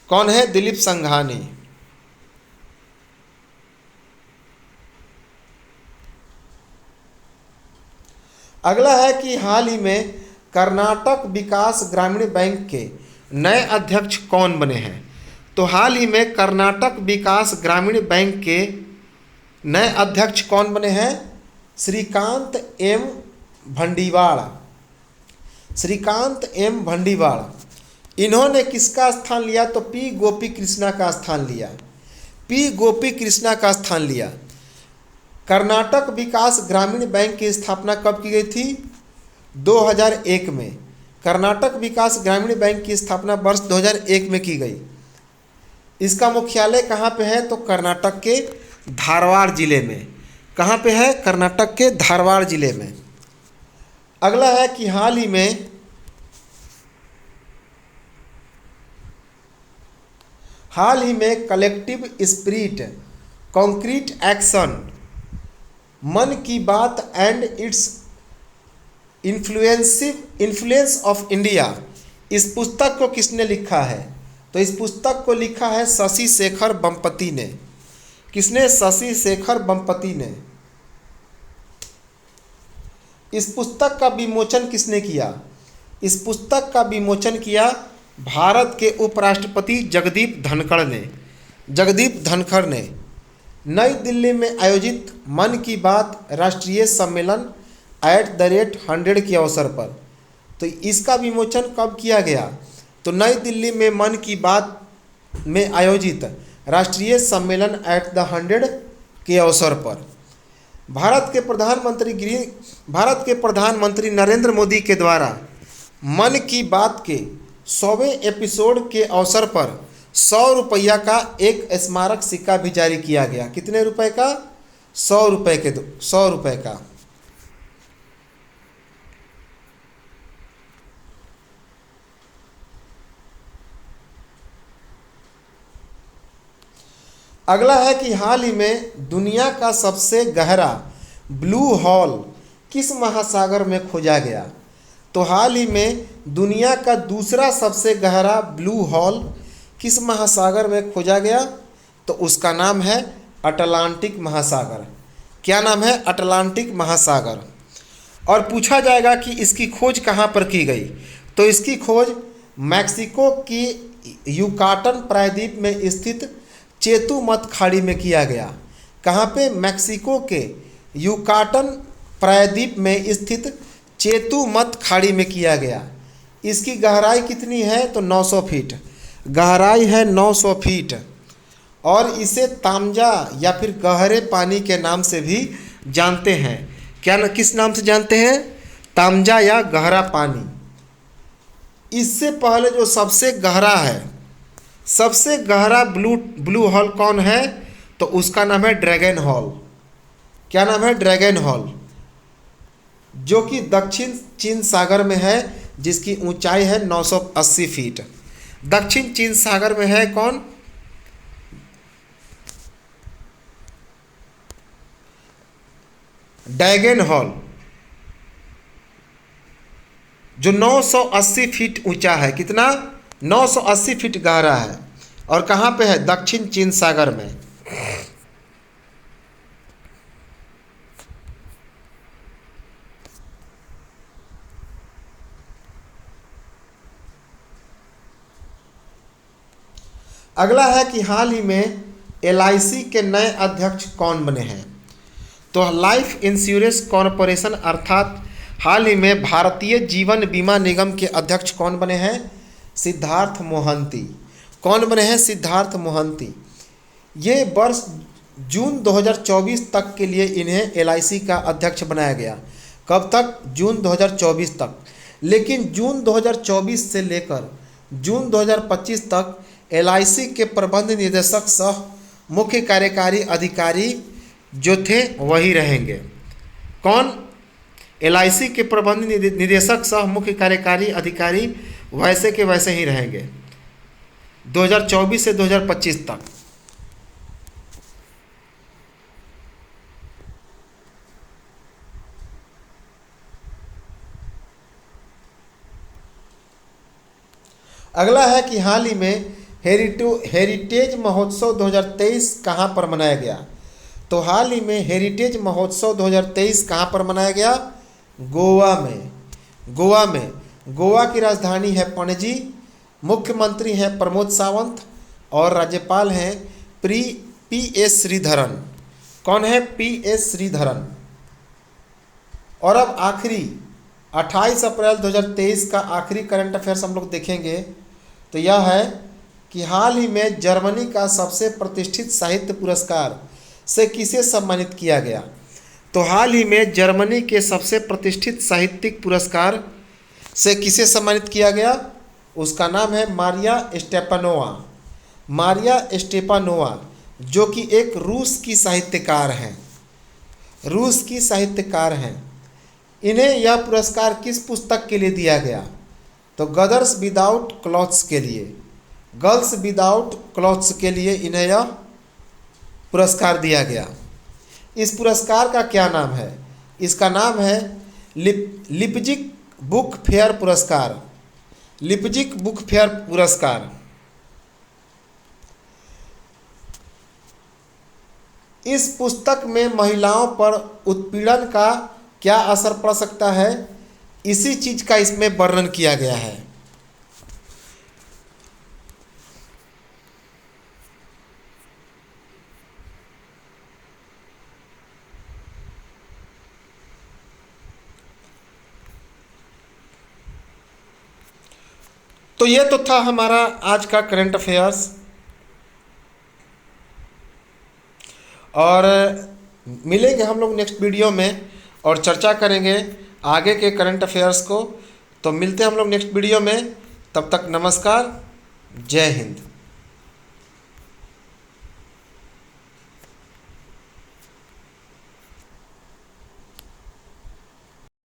कौन है? दिलीप संघानी। अगला है कि हाल ही में कर्नाटक विकास ग्रामीण बैंक के नए अध्यक्ष कौन बने हैं? तो हाल ही में कर्नाटक विकास ग्रामीण बैंक के नए अध्यक्ष कौन बने हैं? श्रीकांत एम भंडीवाड़। श्रीकांत एम भंडीवाड़। इन्होंने किसका स्थान लिया? तो पी गोपी कृष्णा का स्थान लिया। पी गोपी कृष्णा का स्थान लिया। कर्नाटक विकास ग्रामीण बैंक की स्थापना कब की गई थी? 2001 में। कर्नाटक विकास ग्रामीण बैंक की स्थापना वर्ष 2001 में की गई। इसका मुख्यालय कहाँ पे है? तो कर्नाटक के धारवाड़ जिले में। कहाँ पे है? कर्नाटक के धारवाड़ जिले में। अगला है कि हाल ही में कलेक्टिव स्पिरिट कॉन्क्रीट एक्शन मन की बात and its influence of India, इस पुस्तक को किसने लिखा है? तो इस पुस्तक को लिखा है शशि शेखर वेम्पति ने। किसने? शशि शेखर वेम्पति ने। इस पुस्तक का विमोचन किसने किया? इस पुस्तक का विमोचन किया भारत के उपराष्ट्रपति जगदीप धनखड़ ने। नई दिल्ली में आयोजित मन की बात राष्ट्रीय सम्मेलन @100 के अवसर पर। तो इसका विमोचन कब किया गया? तो नई दिल्ली में मन की बात में आयोजित राष्ट्रीय सम्मेलन @100 के अवसर पर। भारत के प्रधानमंत्री नरेंद्र मोदी के द्वारा मन की बात के 100वें एपिसोड के अवसर पर 100 रुपया का एक स्मारक सिक्का भी जारी किया गया। कितने रुपए का? 100 रुपए का। अगला है कि हाल ही में दुनिया का सबसे गहरा ब्लू होल किस महासागर में खोजा गया? तो हाल ही में दुनिया का दूसरा सबसे गहरा ब्लू होल किस महासागर में खोजा गया? तो उसका नाम है अटलांटिक महासागर। क्या नाम है? अटलांटिक महासागर। और पूछा जाएगा कि इसकी खोज कहाँ पर की गई? तो इसकी खोज मैक्सिको की युकाटन प्रायद्वीप में स्थित चेतुमत खाड़ी में किया गया। कहाँ पे? मैक्सिको के युकाटन प्रायद्वीप में स्थित चेतुमत खाड़ी में किया गया। इसकी गहराई कितनी है? तो 900 फीट। गहराई है 900 फीट। और इसे तामजा या फिर गहरे पानी के नाम से भी जानते हैं। किस नाम से जानते हैं? तामजा या गहरा पानी। इससे पहले जो सबसे गहरा है, सबसे गहरा ब्लू होल कौन है? तो उसका नाम है ड्रैगन होल। क्या नाम है? ड्रैगन होल, जो कि दक्षिण चीन सागर में है, जिसकी ऊंचाई है 980 फीट। दक्षिण चीन सागर में है कौन? ड्रैगन हॉल, जो 980 फीट ऊंचा है। कितना? 980 फीट गहरा है। और कहाँ पे है? दक्षिण चीन सागर में। अगला है कि हाल ही में LIC के नए अध्यक्ष कौन बने हैं? तो लाइफ इंश्योरेंस कॉरपोरेशन अर्थात हाल ही में भारतीय जीवन बीमा निगम के अध्यक्ष कौन बने हैं? सिद्धार्थ मोहंती। कौन बने हैं? सिद्धार्थ मोहंती। ये वर्ष जून 2024 तक के लिए इन्हें LIC का अध्यक्ष बनाया गया। कब तक? जून 2024 तक। लेकिन जून 2024 से लेकर जून 2025 तक LIC के प्रबंध निदेशक सह मुख्य कार्यकारी अधिकारी जो थे वही रहेंगे। कौन? LIC के प्रबंध निदेशक सह मुख्य कार्यकारी अधिकारी वैसे के वैसे ही रहेंगे 2024 से 2025 तक। अगला है कि हाल ही में हेरिटेज महोत्सव 2023 कहाँ पर मनाया गया? तो हाल ही में हेरिटेज महोत्सव 2023 कहाँ पर मनाया गया? गोवा में। गोवा में। गोवा की राजधानी है पणजी। मुख्यमंत्री हैं प्रमोद सावंत और राज्यपाल हैं PS श्रीधरन। कौन है? PS श्रीधरन। और अब आखिरी 28 अप्रैल 2023 का आखिरी करंट अफेयर्स हम लोग देखेंगे। तो यह है कि हाल ही में जर्मनी का सबसे प्रतिष्ठित साहित्य पुरस्कार से किसे सम्मानित किया गया? तो हाल ही में जर्मनी के सबसे प्रतिष्ठित साहित्यिक पुरस्कार से किसे सम्मानित किया गया? उसका नाम है मारिया स्टेपानोवा। मारिया स्टेपानोवा, जो कि एक रूस की साहित्यकार हैं। रूस की साहित्यकार हैं। इन्हें यह पुरस्कार किस पुस्तक के लिए दिया गया? तो गर्ल्स विदाउट क्लॉथ्स के लिए। गर्ल्स विदाउट क्लॉथ्स के लिए इन्हें यह पुरस्कार दिया गया। इस पुरस्कार का क्या नाम है? इसका नाम है लिपजिक बुक फेयर पुरस्कार। लिपजिक बुक फेयर पुरस्कार। इस पुस्तक में महिलाओं पर उत्पीड़न का क्या असर पड़ सकता है, इसी चीज का इसमें वर्णन किया गया है। तो ये तो था हमारा आज का करंट अफेयर्स। और मिलेंगे हम लोग नेक्स्ट वीडियो में और चर्चा करेंगे आगे के करंट अफेयर्स को। तो मिलते हैं हम लोग नेक्स्ट वीडियो में। तब तक नमस्कार, जय हिंद।